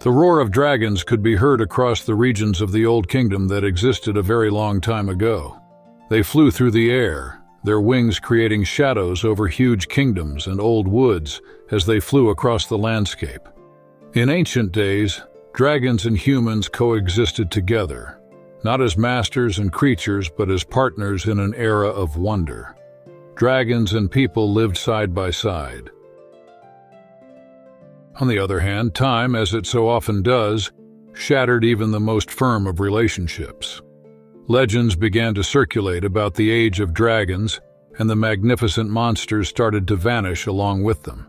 The roar of dragons could be heard across the regions of the Old Kingdom that existed a very long time ago. They flew through the air, their wings creating shadows over huge kingdoms and old woods as they flew across the landscape. In ancient days, dragons and humans coexisted together, not as masters and creatures but as partners in an era of wonder. Dragons and people lived side by side. On the other hand, time, as it so often does, shattered even the most firm of relationships. Legends began to circulate about the age of dragons, and the magnificent monsters started to vanish along with them.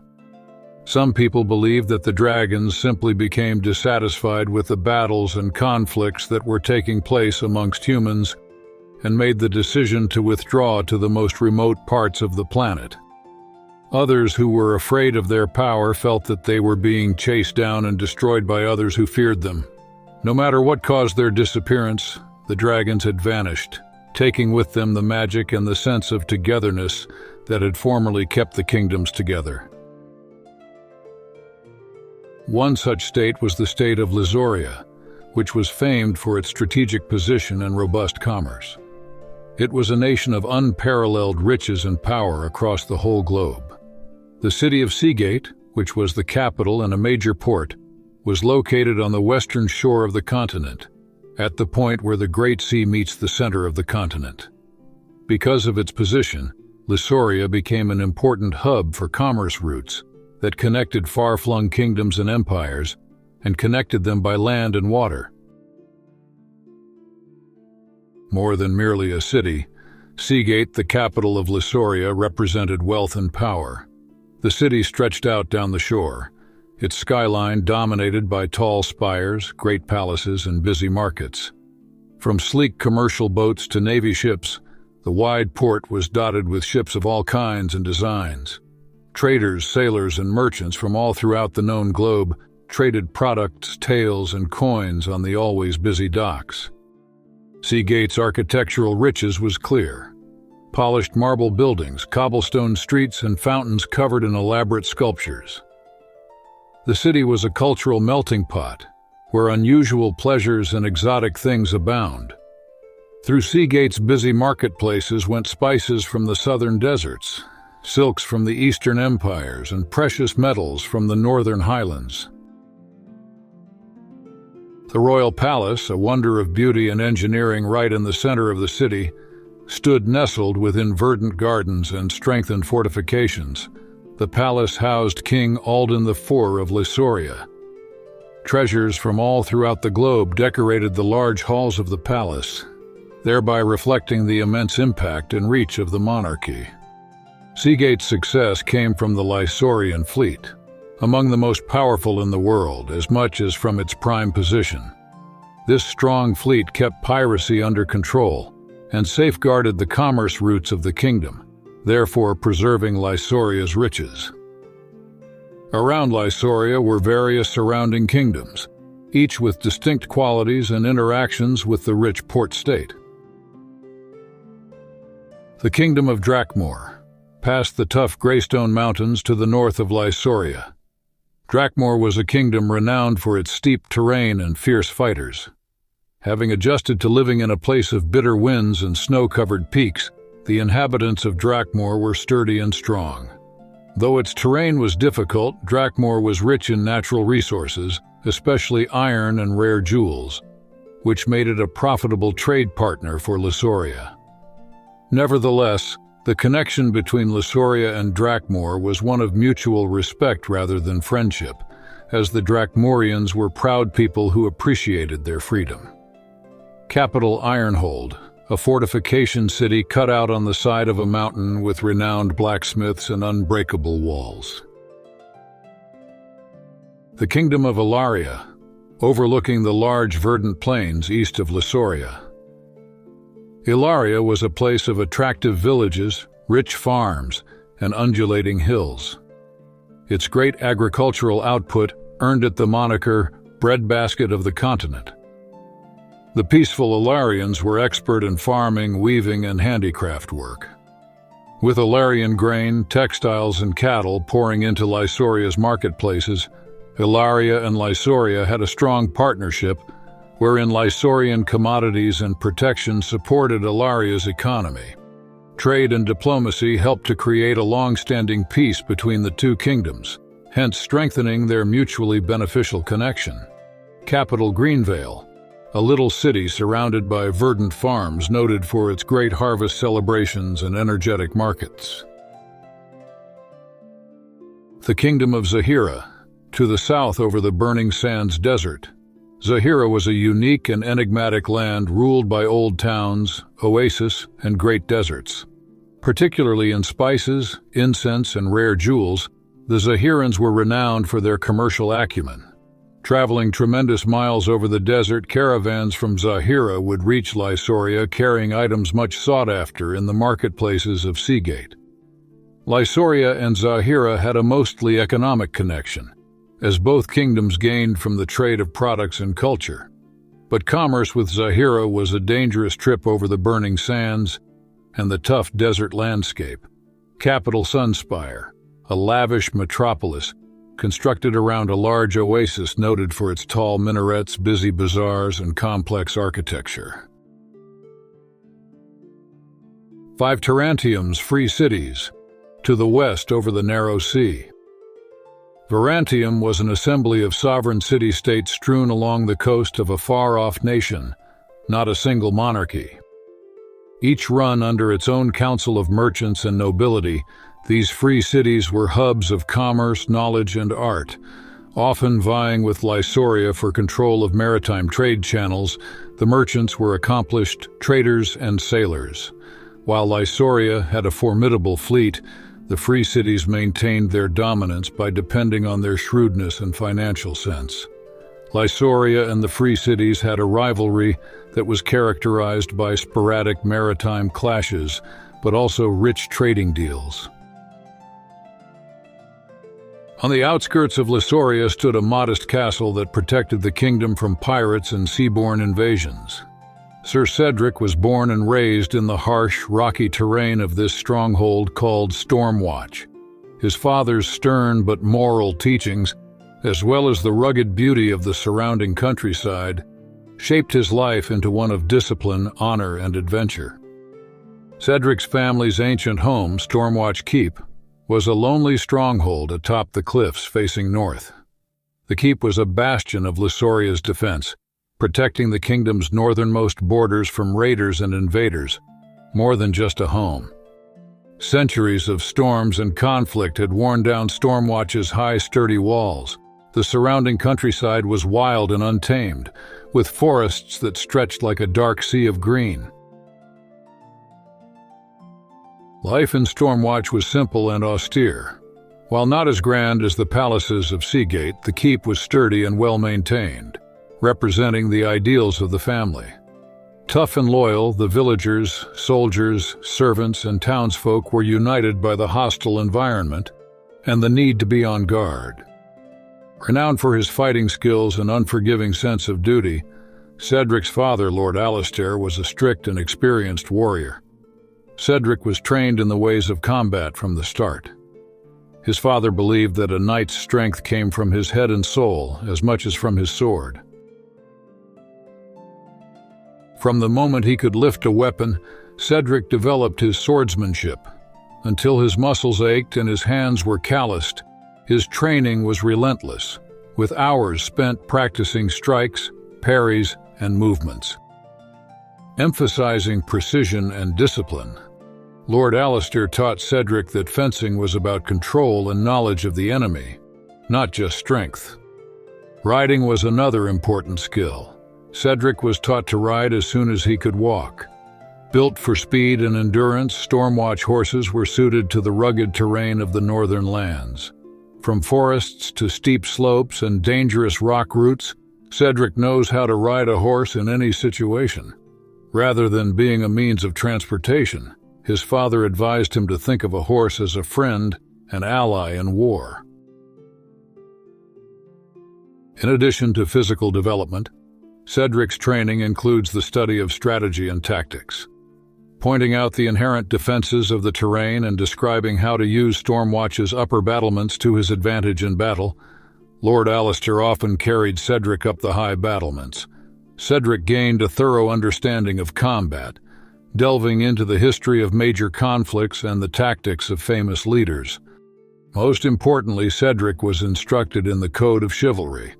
Some people believed that the dragons simply became dissatisfied with the battles and conflicts that were taking place amongst humans and made the decision to withdraw to the most remote parts of the planet. Others who were afraid of their power felt that they were being chased down and destroyed by others who feared them. No matter what caused their disappearance, the dragons had vanished, taking with them the magic and the sense of togetherness that had formerly kept the kingdoms together. One such state was the state of Lizoria, which was famed for its strategic position and robust commerce. It was a nation of unparalleled riches and power across the whole globe. The city of Seagate, which was the capital and a major port, was located on the western shore of the continent, at the point where the Great Sea meets the center of the continent. Because of its position, Lysoria became an important hub for commerce routes that connected far-flung kingdoms and empires, and connected them by land and water. More than merely a city, Seagate, the capital of Lysoria, represented wealth and power. The city stretched out down the shore, its skyline dominated by tall spires, great palaces, and busy markets. From sleek commercial boats to navy ships, the wide port was dotted with ships of all kinds and designs. Traders, sailors, and merchants from all throughout the known globe traded products, tales, and coins on the always busy docks. Seagate's architectural riches was clear. Polished marble buildings, cobblestone streets, and fountains covered in elaborate sculptures. The city was a cultural melting pot, where unusual pleasures and exotic things abound. Through Seagate's busy marketplaces went spices from the southern deserts, silks from the eastern empires, and precious metals from the northern highlands. The royal palace, a wonder of beauty and engineering right in the center of the city, stood nestled within verdant gardens and strengthened fortifications. The palace housed King Alden IV of Lysoria. Treasures from all throughout the globe decorated the large halls of the palace, thereby reflecting the immense impact and reach of the monarchy. Seagate's success came from the Lysorian fleet, among the most powerful in the world, as much as from its prime position. This strong fleet kept piracy under control and safeguarded the commerce routes of the kingdom, therefore preserving Lysoria's riches. Around Lysoria were various surrounding kingdoms, each with distinct qualities and interactions with the rich port state. The Kingdom of Drakmor, past the tough Greystone Mountains to the north of Lysoria. Drakmor was a kingdom renowned for its steep terrain and fierce fighters. Having adjusted to living in a place of bitter winds and snow-covered peaks, the inhabitants of Drakmor were sturdy and strong. Though its terrain was difficult, Drakmor was rich in natural resources, especially iron and rare jewels, which made it a profitable trade partner for Lysoria. Nevertheless, the connection between Lysoria and Drakmor was one of mutual respect rather than friendship, as the Drakmorians were proud people who appreciated their freedom. Capital Ironhold, a fortification city cut out on the side of a mountain with renowned blacksmiths and unbreakable walls. The Kingdom of Ilaria, overlooking the large verdant plains east of Lysoria. Ilaria was a place of attractive villages, rich farms, and undulating hills. Its great agricultural output earned it the moniker breadbasket of the continent. The peaceful Ilarians were expert in farming, weaving, and handicraft work. With Ilarian grain, textiles, and cattle pouring into Lysoria's marketplaces, Ilaria and Lysoria had a strong partnership wherein Lysorian commodities and protection supported Ilaria's economy. Trade and diplomacy helped to create a long-standing peace between the two kingdoms, hence strengthening their mutually beneficial connection. Capital Greenvale, a little city surrounded by verdant farms noted for its great harvest celebrations and energetic markets. The Kingdom of Zahira, to the south over the Burning Sands Desert. Zahira was a unique and enigmatic land ruled by old towns, oases, and great deserts. Particularly in spices, incense, and rare jewels, the Zahirans were renowned for their commercial acumen. Traveling tremendous miles over the desert, caravans from Zahira would reach Lysoria carrying items much sought after in the marketplaces of Seagate. Lysoria and Zahira had a mostly economic connection, as both kingdoms gained from the trade of products and culture. But commerce with Zahira was a dangerous trip over the burning sands and the tough desert landscape. Capital Sunspire, a lavish metropolis, constructed around a large oasis noted for its tall minarets, busy bazaars, and complex architecture. 5 Tarantium's free cities, to the west over the narrow sea. Varantium was an assembly of sovereign city-states strewn along the coast of a far-off nation, not a single monarchy. Each run under its own council of merchants and nobility, these free cities were hubs of commerce, knowledge, and art, often vying with Lysoria for control of maritime trade channels. The merchants were accomplished traders and sailors. While Lysoria had a formidable fleet, the free cities maintained their dominance by depending on their shrewdness and financial sense. Lysoria and the free cities had a rivalry that was characterized by sporadic maritime clashes, but also rich trading deals. On the outskirts of Lysoria stood a modest castle that protected the kingdom from pirates and seaborne invasions. Sir Cedric was born and raised in the harsh, rocky terrain of this stronghold called Stormwatch. His father's stern but moral teachings, as well as the rugged beauty of the surrounding countryside, shaped his life into one of discipline, honor, and adventure. Cedric's family's ancient home, Stormwatch Keep, was a lonely stronghold atop the cliffs facing north. The keep was a bastion of Lysoria's defense, protecting the kingdom's northernmost borders from raiders and invaders, more than just a home. Centuries of storms and conflict had worn down Stormwatch's high, sturdy walls. The surrounding countryside was wild and untamed, with forests that stretched like a dark sea of green. Life in Stormwatch was simple and austere. While not as grand as the palaces of Seagate, the keep was sturdy and well-maintained, representing the ideals of the family. Tough and loyal, the villagers, soldiers, servants, and townsfolk were united by the hostile environment and the need to be on guard. Renowned for his fighting skills and unforgiving sense of duty, Cedric's father, Lord Alistair, was a strict and experienced warrior. Cedric was trained in the ways of combat from the start. His father believed that a knight's strength came from his head and soul as much as from his sword. From the moment he could lift a weapon, Cedric developed his swordsmanship. Until his muscles ached and his hands were calloused, his training was relentless, with hours spent practicing strikes, parries, and movements. Emphasizing precision and discipline, Lord Alistair taught Cedric that fencing was about control and knowledge of the enemy, not just strength. Riding was another important skill. Cedric was taught to ride as soon as he could walk. Built for speed and endurance, Stormwatch horses were suited to the rugged terrain of the northern lands. From forests to steep slopes and dangerous rock routes, Cedric knows how to ride a horse in any situation. Rather than being a means of transportation, his father advised him to think of a horse as a friend, an ally in war. In addition to physical development, Cedric's training includes the study of strategy and tactics. Pointing out the inherent defenses of the terrain and describing how to use Stormwatch's upper battlements to his advantage in battle, Lord Alistair often carried Cedric up the high battlements. Cedric gained a thorough understanding of combat, delving into the history of major conflicts and the tactics of famous leaders. Most importantly, Cedric was instructed in the code of chivalry,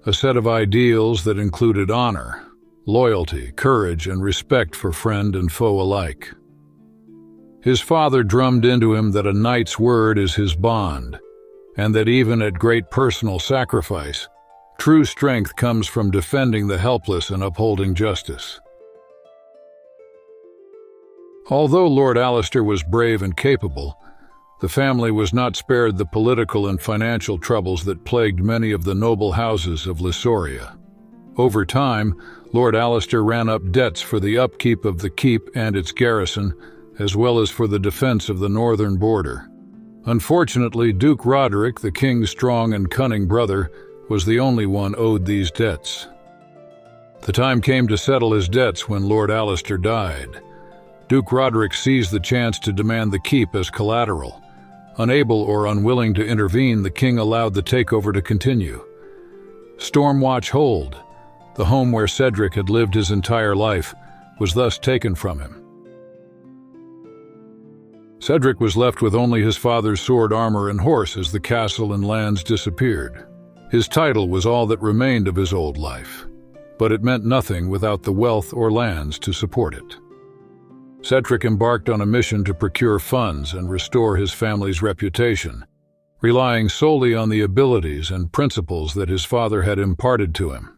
a set of ideals that included honor, loyalty, courage, and respect for friend and foe alike. His father drummed into him that a knight's word is his bond, and that even at great personal sacrifice, true strength comes from defending the helpless and upholding justice. Although Lord Alistair was brave and capable, the family was not spared the political and financial troubles that plagued many of the noble houses of Lysoria. Over time, Lord Alistair ran up debts for the upkeep of the keep and its garrison, as well as for the defense of the northern border. Unfortunately, Duke Roderick, the king's strong and cunning brother, was the only one owed these debts. The time came to settle his debts when Lord Alistair died. Duke Roderick seized the chance to demand the keep as collateral. Unable or unwilling to intervene, the king allowed the takeover to continue. Stormwatch Hold, the home where Cedric had lived his entire life, was thus taken from him. Cedric was left with only his father's sword, armor, and horse as the castle and lands disappeared. His title was all that remained of his old life, but it meant nothing without the wealth or lands to support it. Cedric embarked on a mission to procure funds and restore his family's reputation, relying solely on the abilities and principles that his father had imparted to him.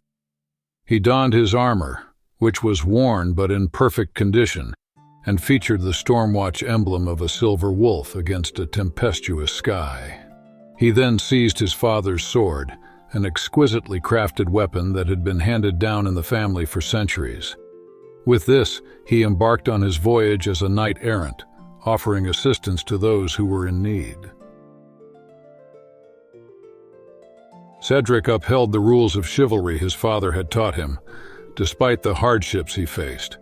He donned his armor, which was worn but in perfect condition, and featured the Stormwatch emblem of a silver wolf against a tempestuous sky. He then seized his father's sword, an exquisitely crafted weapon that had been handed down in the family for centuries. With this, he embarked on his voyage as a knight-errant, offering assistance to those who were in need. Cedric upheld the rules of chivalry his father had taught him, despite the hardships he faced.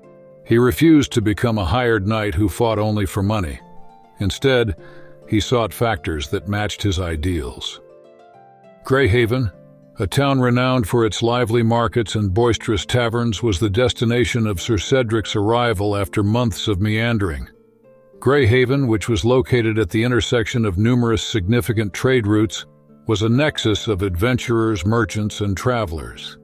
He refused to become a hired knight who fought only for money. Instead, he sought factors that matched his ideals. Greyhaven, a town renowned for its lively markets and boisterous taverns, was the destination of Sir Cedric's arrival after months of meandering. Greyhaven, which was located at the intersection of numerous significant trade routes, was a nexus of adventurers, merchants, and travelers.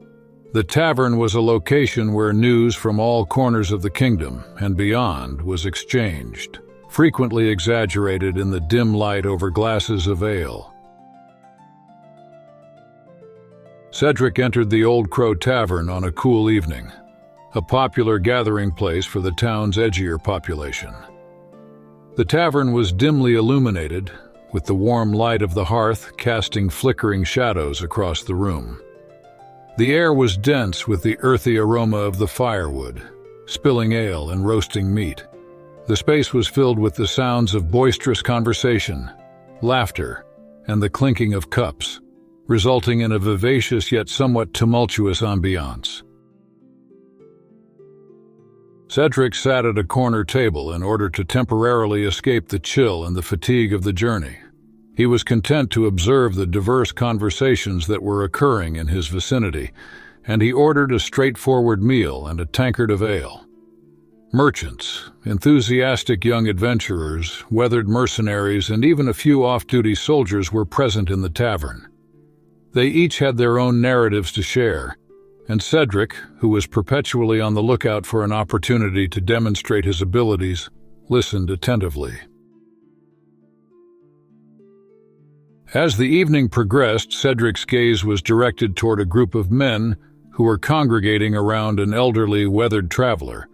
The tavern was a location where news from all corners of the kingdom and beyond was exchanged, frequently exaggerated in the dim light over glasses of ale. Cedric entered the Old Crow Tavern on a cool evening, a popular gathering place for the town's edgier population. The tavern was dimly illuminated, with the warm light of the hearth casting flickering shadows across the room. The air was dense with the earthy aroma of the firewood, spilling ale and roasting meat. The space was filled with the sounds of boisterous conversation, laughter, and the clinking of cups, resulting in a vivacious yet somewhat tumultuous ambiance. Cedric sat at a corner table in order to temporarily escape the chill and the fatigue of the journey. He was content to observe the diverse conversations that were occurring in his vicinity, and he ordered a straightforward meal and a tankard of ale. Merchants, enthusiastic young adventurers, weathered mercenaries, and even a few off-duty soldiers were present in the tavern. They each had their own narratives to share, and Cedric, who was perpetually on the lookout for an opportunity to demonstrate his abilities, listened attentively. As the evening progressed, Cedric's gaze was directed toward a group of men who were congregating around an elderly, weathered traveler,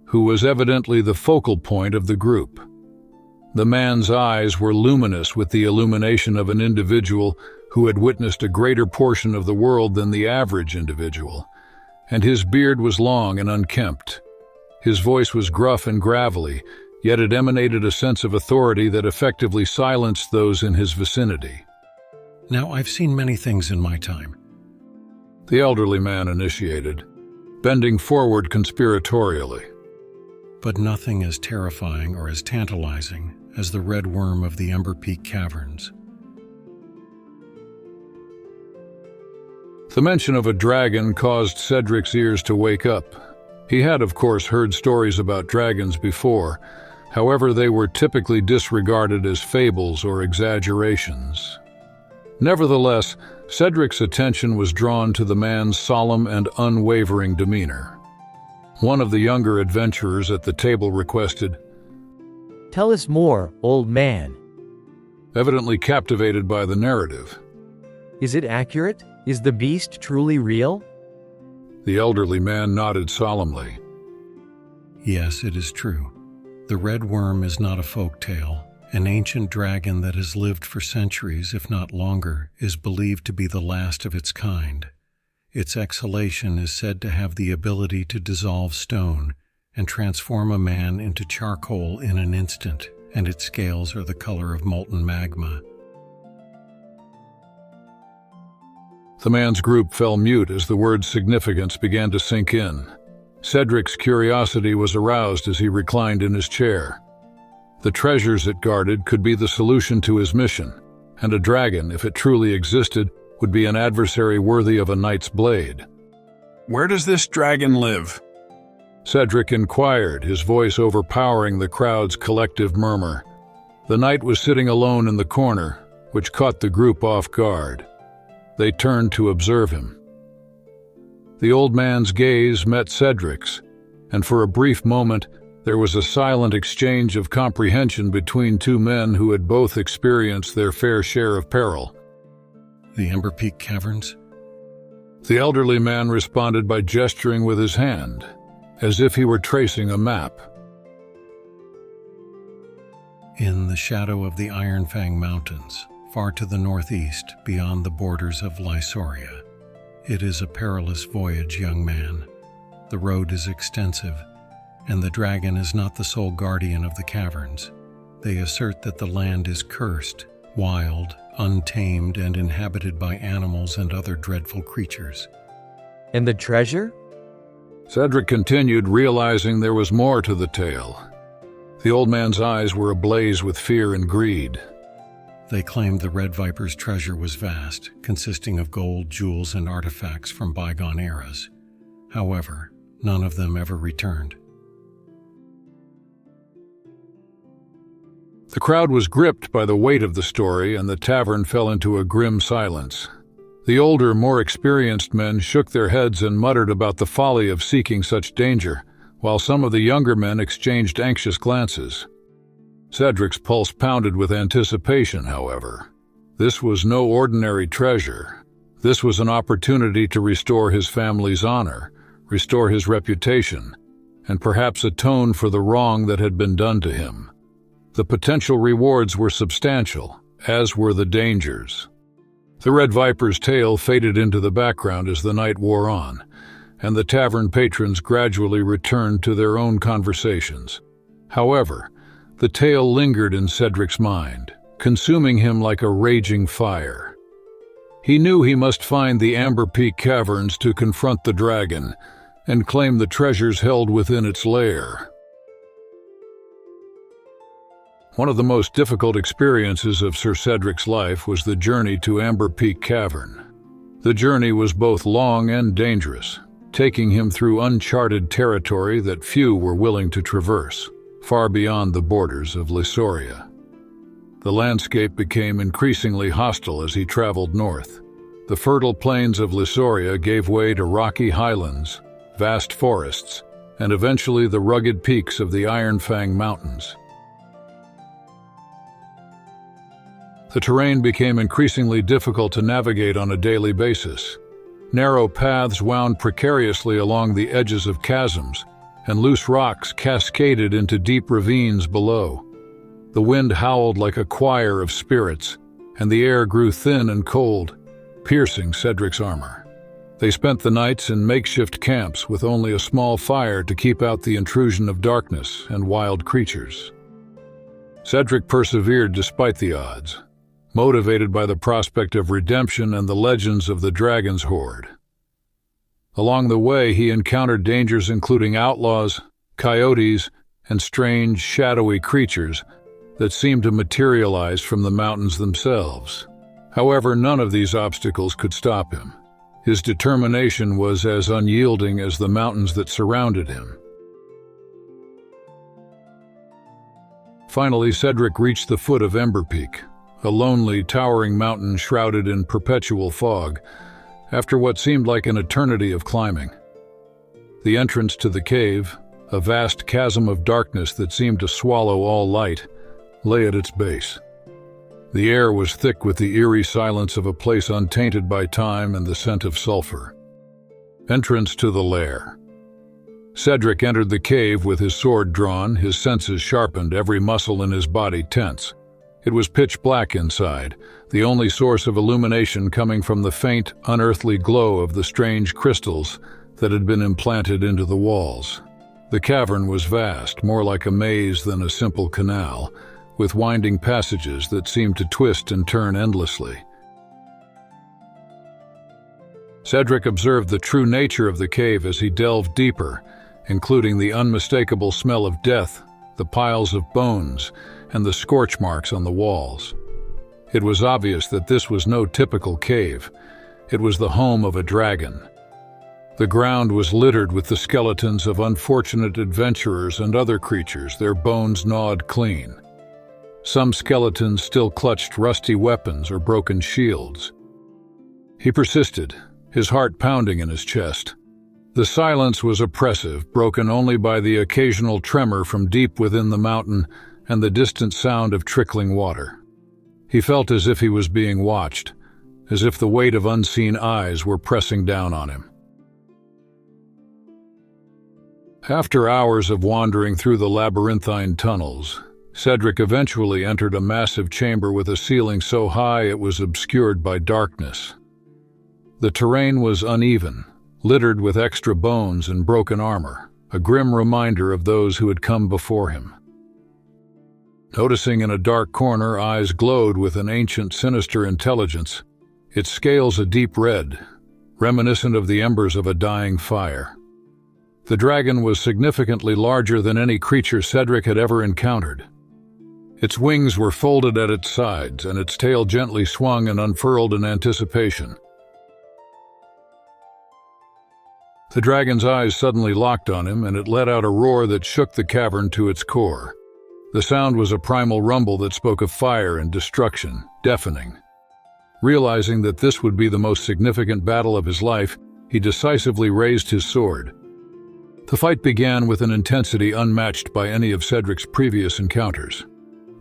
who was evidently the focal point of the group. The man's eyes were luminous with the illumination of an individual who had witnessed a greater portion of the world than the average individual, and his beard was long and unkempt. His voice was gruff and gravelly, yet it emanated a sense of authority that effectively silenced those in his vicinity. Now, I've seen many things in my time, the elderly man initiated, bending forward conspiratorially. But nothing as terrifying or as tantalizing as the red worm of the Ember Peak Caverns. The mention of a dragon caused Cedric's ears to wake up. He had, of course, heard stories about dragons before. However, they were typically disregarded as fables or exaggerations. Nevertheless, Cedric's attention was drawn to the man's solemn and unwavering demeanor. One of the younger adventurers at the table requested, "Tell us more, old man. evidently captivated by the narrative. Is it accurate? Is the beast truly real?" The elderly man nodded solemnly. Yes, it is true. The red worm is not a folk tale. An ancient dragon that has lived for centuries, if not longer, is believed to be the last of its kind. Its exhalation is said to have the ability to dissolve stone and transform a man into charcoal in an instant, and its scales are the color of molten magma. The man's group fell mute as the word's significance began to sink in. Cedric's curiosity was aroused as he reclined in his chair. The treasures it guarded could be the solution to his mission, and a dragon, if it truly existed, would be an adversary worthy of a knight's blade. "Where does this dragon live?" Cedric inquired, his voice overpowering the crowd's collective murmur. The knight was sitting alone in the corner, which caught the group off guard. They turned to observe him. The old man's gaze met Cedric's, and for a brief moment there was a silent exchange of comprehension between two men who had both experienced their fair share of peril. The Ember Peak Caverns? The elderly man responded by gesturing with his hand, as if he were tracing a map. In the shadow of the Iron Fang Mountains, far to the northeast, beyond the borders of Lysoria. It is a perilous voyage, young man. The road is extensive, and the dragon is not the sole guardian of the caverns. They assert that the land is cursed, wild, untamed, and inhabited by animals and other dreadful creatures. And the treasure? Cedric continued, realizing there was more to the tale. The old man's eyes were ablaze with fear and greed. They claimed the Red Viper's treasure was vast, consisting of gold, jewels, and artifacts from bygone eras. However, none of them ever returned. The crowd was gripped by the weight of the story, and the tavern fell into a grim silence. The older, more experienced men shook their heads and muttered about the folly of seeking such danger, while some of the younger men exchanged anxious glances. Cedric's pulse pounded with anticipation, however. This was no ordinary treasure. This was an opportunity to restore his family's honor, restore his reputation, and perhaps atone for the wrong that had been done to him. The potential rewards were substantial, as were the dangers. The Red Viper's tale faded into the background as the night wore on, and the tavern patrons gradually returned to their own conversations. However, the tale lingered in Cedric's mind, consuming him like a raging fire. He knew he must find the Amber Peak Caverns to confront the dragon and claim the treasures held within its lair. One of the most difficult experiences of Sir Cedric's life was the journey to Amber Peak Cavern. The journey was both long and dangerous, taking him through uncharted territory that few were willing to traverse, far beyond the borders of Lysoria. The landscape became increasingly hostile as he traveled north. The fertile plains of Lysoria gave way to rocky highlands, vast forests, and eventually the rugged peaks of the Iron Fang Mountains. The terrain became increasingly difficult to navigate on a daily basis. Narrow paths wound precariously along the edges of chasms, and loose rocks cascaded into deep ravines below. The wind howled like a choir of spirits, and the air grew thin and cold, piercing Cedric's armor. They spent the nights in makeshift camps with only a small fire to keep out the intrusion of darkness and wild creatures. Cedric persevered despite the odds, motivated by the prospect of redemption and the legends of the dragon's horde. Along the way, he encountered dangers including outlaws, coyotes, and strange, shadowy creatures that seemed to materialize from the mountains themselves. However, none of these obstacles could stop him. His determination was as unyielding as the mountains that surrounded him. Finally, Cedric reached the foot of Ember Peak, a lonely, towering mountain shrouded in perpetual fog, after what seemed like an eternity of climbing. The entrance to the cave, a vast chasm of darkness that seemed to swallow all light, lay at its base. The air was thick with the eerie silence of a place untainted by time and the scent of sulfur. Entrance to the lair. Cedric entered the cave with his sword drawn, his senses sharpened, every muscle in his body tense. It was pitch black inside, the only source of illumination coming from the faint, unearthly glow of the strange crystals that had been implanted into the walls. The cavern was vast, more like a maze than a simple canal, with winding passages that seemed to twist and turn endlessly. Cedric observed the true nature of the cave as he delved deeper, including the unmistakable smell of death, the piles of bones, and the scorch marks on the walls. It was obvious that this was no typical cave. It was the home of a dragon. The ground was littered with the skeletons of unfortunate adventurers and other creatures, their bones gnawed clean. Some skeletons still clutched rusty weapons or broken shields. He persisted, his heart pounding in his chest. The silence was oppressive, broken only by the occasional tremor from deep within the mountain and the distant sound of trickling water. He felt as if he was being watched, as if the weight of unseen eyes were pressing down on him. After hours of wandering through the labyrinthine tunnels, Cedric eventually entered a massive chamber with a ceiling so high it was obscured by darkness. The terrain was uneven, littered with extra bones and broken armor, a grim reminder of those who had come before him. Noticing in a dark corner eyes glowed with an ancient, sinister intelligence, its scales a deep red, reminiscent of the embers of a dying fire. The dragon was significantly larger than any creature Cedric had ever encountered. Its wings were folded at its sides, and its tail gently swung and unfurled in anticipation. The dragon's eyes suddenly locked on him, and it let out a roar that shook the cavern to its core. The sound was a primal rumble that spoke of fire and destruction, deafening. Realizing that this would be the most significant battle of his life, he decisively raised his sword. The fight began with an intensity unmatched by any of Cedric's previous encounters.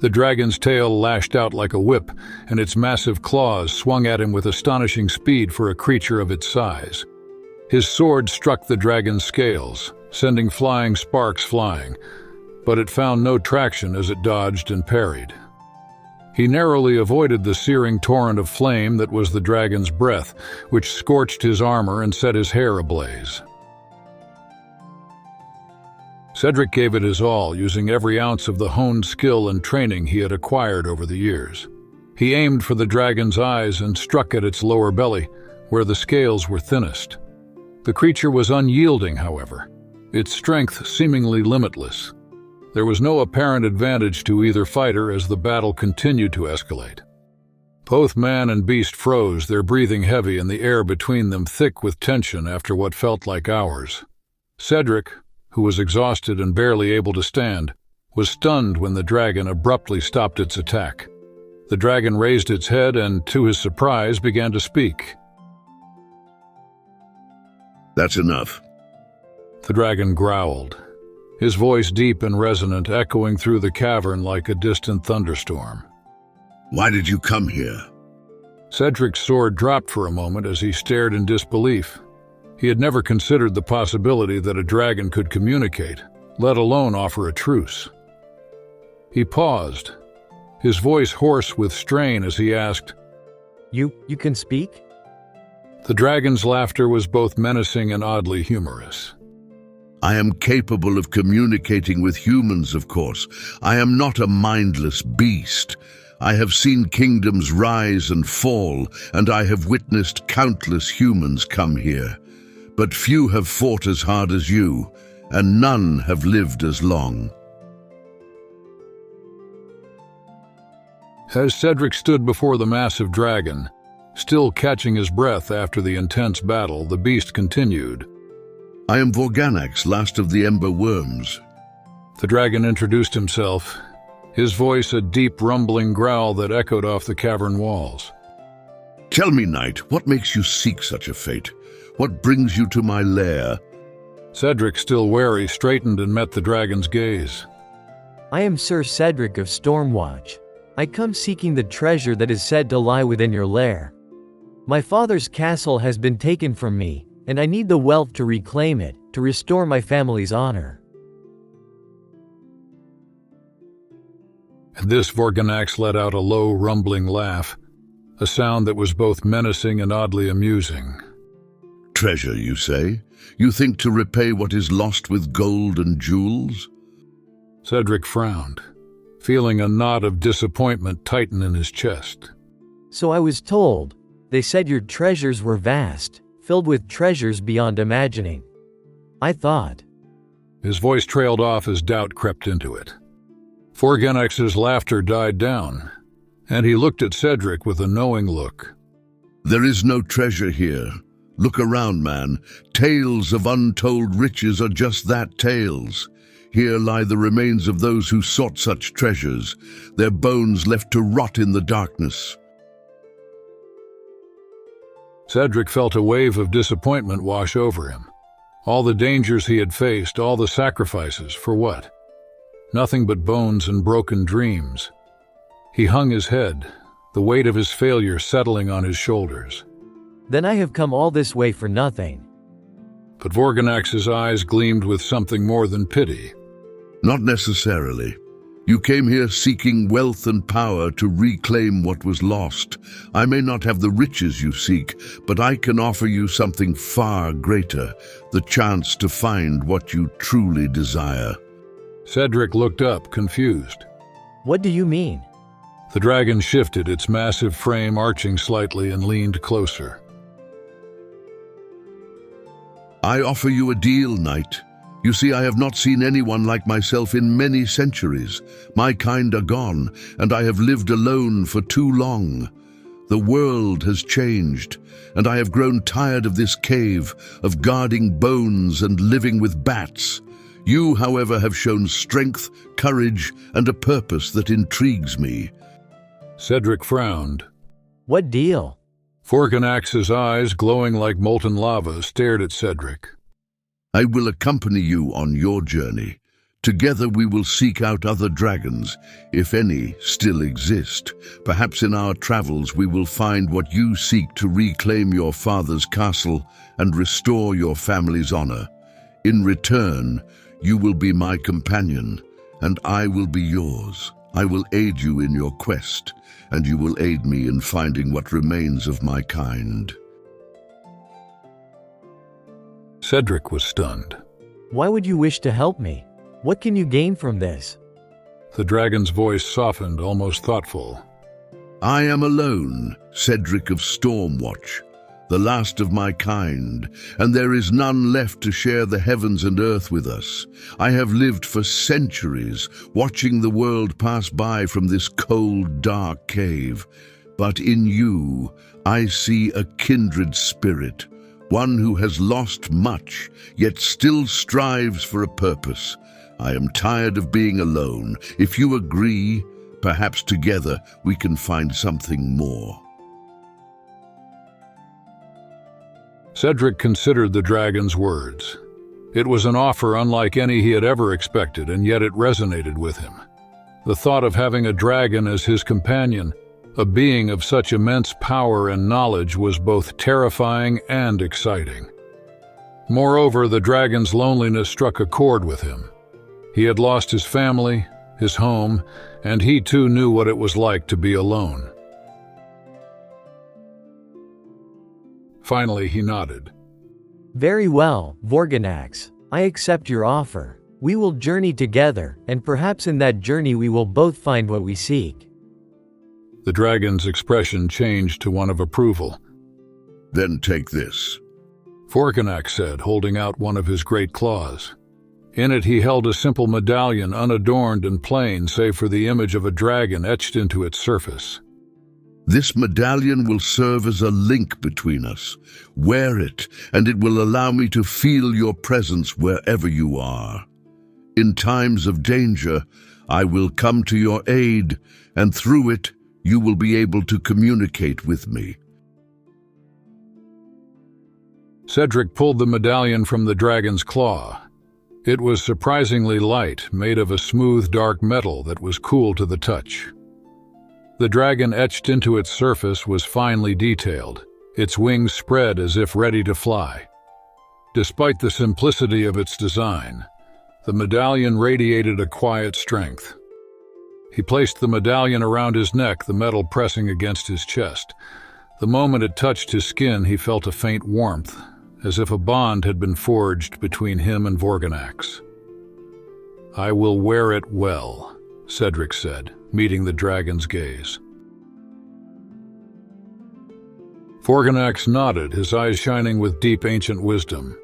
The dragon's tail lashed out like a whip, and its massive claws swung at him with astonishing speed for a creature of its size. His sword struck the dragon's scales, sending flying sparks flying, but it found no traction as it dodged and parried. He narrowly avoided the searing torrent of flame that was the dragon's breath, which scorched his armor and set his hair ablaze. Cedric gave it his all, using every ounce of the honed skill and training he had acquired over the years. He aimed for the dragon's eyes and struck at its lower belly, where the scales were thinnest. The creature was unyielding, however, its strength seemingly limitless. There was no apparent advantage to either fighter as the battle continued to escalate. Both man and beast froze, their breathing heavy and the air between them thick with tension after what felt like hours. Cedric, who was exhausted and barely able to stand, was stunned when the dragon abruptly stopped its attack. The dragon raised its head and, to his surprise, began to speak. "That's enough." The dragon growled, his voice deep and resonant, echoing through the cavern like a distant thunderstorm. "Why did you come here?" Cedric's sword dropped for a moment as he stared in disbelief. He had never considered the possibility that a dragon could communicate, let alone offer a truce. He paused, his voice hoarse with strain as he asked, You can speak? The dragon's laughter was both menacing and oddly humorous. "I am capable of communicating with humans, of course. I am not a mindless beast. I have seen kingdoms rise and fall, and I have witnessed countless humans come here. But few have fought as hard as you, and none have lived as long." As Cedric stood before the massive dragon, Still catching his breath after the intense battle, the beast continued. I am Vorganax, last of the Ember Worms. The dragon introduced himself, his voice a deep rumbling growl that echoed off the cavern walls. Tell me, knight, what makes you seek such a fate? What brings you to my lair? Cedric, still wary, straightened and met the dragon's gaze. I am Sir Cedric of Stormwatch. I come seeking the treasure that is said to lie within your lair. My father's castle has been taken from me, and I need the wealth to reclaim it, to restore my family's honor. At this, Vorganax let out a low, rumbling laugh, a sound that was both menacing and oddly amusing. Treasure, you say? You think to repay what is lost with gold and jewels? Cedric frowned, feeling a knot of disappointment tighten in his chest. So I was told. They said your treasures were vast, filled with treasures beyond imagining. I thought. His voice trailed off as doubt crept into it. Vorganax's laughter died down, and he looked at Cedric with a knowing look. There is no treasure here. Look around, man. Tales of untold riches are just that, tales. Here lie the remains of those who sought such treasures, their bones left to rot in the darkness. Cedric felt a wave of disappointment wash over him. All the dangers he had faced, all the sacrifices, for what? Nothing but bones and broken dreams. He hung his head, the weight of his failure settling on his shoulders. Then I have come all this way for nothing. But Vorganax's eyes gleamed with something more than pity. Not necessarily. You came here seeking wealth and power to reclaim what was lost. I may not have the riches you seek, but I can offer you something far greater, the chance to find what you truly desire. Cedric looked up, confused. What do you mean? The dragon shifted, its massive frame arching slightly, and leaned closer. I offer you a deal, knight. You see, I have not seen anyone like myself in many centuries. My kind are gone, and I have lived alone for too long. The world has changed, and I have grown tired of this cave, of guarding bones and living with bats. You, however, have shown strength, courage, and a purpose that intrigues me. Cedric frowned. What deal? Vorganax's eyes, glowing like molten lava, stared at Cedric. I will accompany you on your journey. Together we will seek out other dragons, if any still exist. Perhaps in our travels we will find what you seek to reclaim your father's castle and restore your family's honor. In return, you will be my companion, and I will be yours. I will aid you in your quest, and you will aid me in finding what remains of my kind. Cedric was stunned. Why would you wish to help me? What can you gain from this? The dragon's voice softened, almost thoughtful. I am alone, Cedric of Stormwatch, the last of my kind, and there is none left to share the heavens and earth with us. I have lived for centuries, watching the world pass by from this cold, dark cave. But in you, I see a kindred spirit, one who has lost much, yet still strives for a purpose. I am tired of being alone. If you agree, perhaps together we can find something more. Cedric considered the dragon's words. It was an offer unlike any he had ever expected, and yet it resonated with him. The thought of having a dragon as his companion, a being of such immense power and knowledge, was both terrifying and exciting. Moreover, the dragon's loneliness struck a chord with him. He had lost his family, his home, and he too knew what it was like to be alone. Finally, he nodded. Very well, Vorganax. I accept your offer. We will journey together, and perhaps in that journey we will both find what we seek. The dragon's expression changed to one of approval. Then take this, Vorganax said, holding out one of his great claws. In it he held a simple medallion, unadorned and plain, save for the image of a dragon etched into its surface. This medallion will serve as a link between us. Wear it, and it will allow me to feel your presence wherever you are. In times of danger, I will come to your aid, and through it, you will be able to communicate with me. Cedric pulled the medallion from the dragon's claw. It was surprisingly light, made of a smooth, dark metal that was cool to the touch. The dragon etched into its surface was finely detailed, its wings spread as if ready to fly. Despite the simplicity of its design, the medallion radiated a quiet strength. He placed the medallion around his neck, the metal pressing against his chest. The moment it touched his skin, he felt a faint warmth, as if a bond had been forged between him and Vorganax. "I will wear it well," Cedric said, meeting the dragon's gaze. Vorganax nodded, his eyes shining with deep ancient wisdom.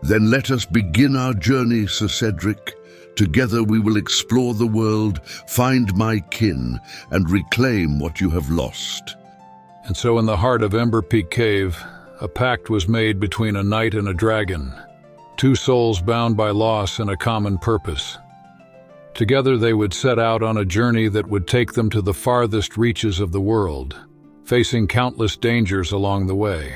Then let us begin our journey, Sir Cedric. Together we will explore the world, find my kin, and reclaim what you have lost. And so in the heart of Ember Peak Cave, a pact was made between a knight and a dragon, two souls bound by loss and a common purpose. Together they would set out on a journey that would take them to the farthest reaches of the world, facing countless dangers along the way.